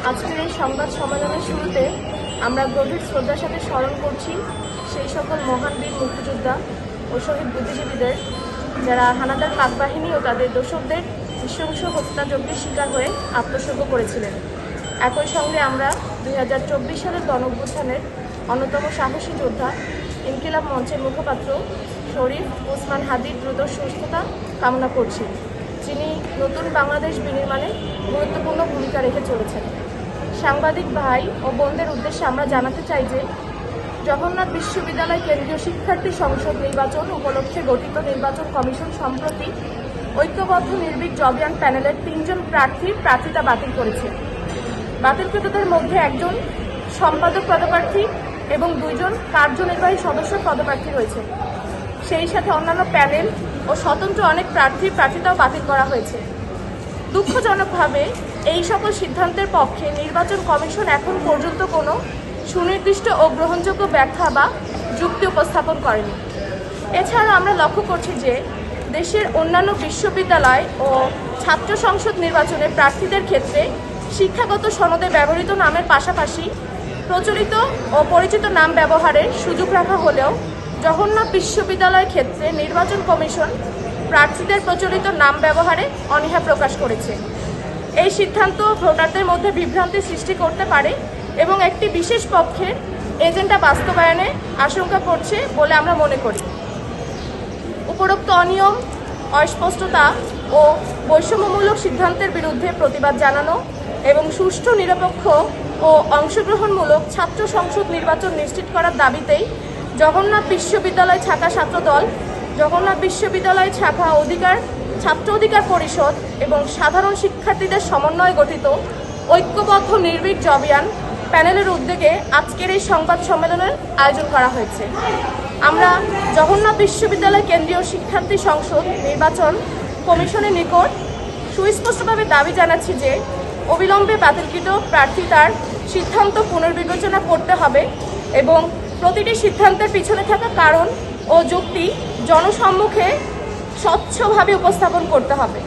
আজকের এই সংবাদ সম্মেলনের শুরুতে আমরা গভীর শ্রদ্ধার সাথে স্মরণ করছি সেই সকল মহান বীর মুক্তিযোদ্ধা ও শহীদ বুদ্ধিজীবীদের যারা হানাদার পাকবাহিনী ও তাদের দোসরদের নৃশংস হত্যাযজ্ঞের শিকার হয়ে আত্মসর্গ করেছিলেন। একই সঙ্গে আমরা 2024 সালের গণঅভ্যুত্থানের অন্যতম সাহসী যোদ্ধা ইনকিলাব মঞ্চের মুখপাত্র শরীফ ওসমান হাদির দ্রুত সুস্থতা কামনা করছি, যিনি নতুন বাংলাদেশ বিনির্মাণে গুরুত্বপূর্ণ ভূমিকা রেখে চলেছেন। সাংবাদিক ভাই ও বোনদের উদ্দেশ্যে আমরা জানাতে চাই যে জগন্নাথ বিশ্ববিদ্যালয় কেন্দ্রীয় শিক্ষার্থী সংসদ নির্বাচন উপলক্ষে গঠিত নির্বাচন কমিশন সম্প্রতি ঐক্যবদ্ধ নির্ভীক জবিয়ান প্যানেলের 3 জন প্রার্থীর প্রার্থিতা বাতিল করেছে। বাতিলকৃতদের মধ্যে একজন সম্পাদক পদপ্রার্থী এবং 2 জন কার্যনির্বাহী সদস্য পদপ্রার্থী রয়েছে। সেই সাথে অন্যান্য প্যানেল ও স্বতন্ত্র অনেক প্রার্থিতাও বাতিল করা হয়েছে। দুঃখজনকভাবে এই সকল সিদ্ধান্তের পক্ষে নির্বাচন কমিশন এখন পর্যন্ত কোনো সুনির্দিষ্ট ও গ্রহণযোগ্য ব্যাখ্যা বা যুক্তি উপস্থাপন করেনি। এছাড়া আমরা লক্ষ্য করছি যে দেশের অন্যান্য বিশ্ববিদ্যালয় ও ছাত্র সংসদ নির্বাচনে প্রার্থীদের ক্ষেত্রে শিক্ষাগত সনদে ব্যবহৃত নামের পাশাপাশি প্রচলিত ও পরিচিত নাম ব্যবহারের সুযোগ রাখা হলেও জগন্নাথ বিশ্ববিদ্যালয়ের ক্ষেত্রে নির্বাচন কমিশন প্রার্থীদের প্রচলিত নাম ব্যবহারে অনীহা প্রকাশ করেছে। এই সিদ্ধান্ত ভোটারদের মধ্যে বিভ্রান্তি সৃষ্টি করতে পারে এবং একটি বিশেষ পক্ষের এজেন্ডা বাস্তবায়নে আশঙ্কা করছে বলে আমরা মনে করি। উপরোক্ত অনিয়ম, অস্পষ্টতা ও বৈষম্যমূলক সিদ্ধান্তের বিরুদ্ধে প্রতিবাদ জানানো এবং সুষ্ঠু, নিরপেক্ষ ও অংশগ্রহণমূলক ছাত্র সংসদ নির্বাচন নিশ্চিত করার দাবিতেই জগন্নাথ বিশ্ববিদ্যালয় শাখা ছাত্রদল, জগন্নাথ বিশ্ববিদ্যালয় শাখা ছাত্র অধিকার পরিষদ এবং সাধারণ শিক্ষার্থীদের সমন্বয়ে গঠিত ঐক্যবদ্ধ নির্ভীক জবিয়ান প্যানেলের উদ্যোগে আজকের এই সংবাদ সম্মেলনের আয়োজন করা হয়েছে। আমরা জগন্নাথ বিশ্ববিদ্যালয় কেন্দ্রীয় শিক্ষার্থী সংসদ নির্বাচন কমিশনের নিকট সুস্পষ্টভাবে দাবি জানাচ্ছি যে অবিলম্বে বাতিলকৃত প্রার্থী তার সিদ্ধান্ত পুনর্বিবেচনা করতে হবে এবং প্রতিটি সিদ্ধান্তের পিছনে থাকা কারণ ও যুক্তি জনসম্মুখে স্বচ্ছভাবে উপস্থাপন করতে হবে।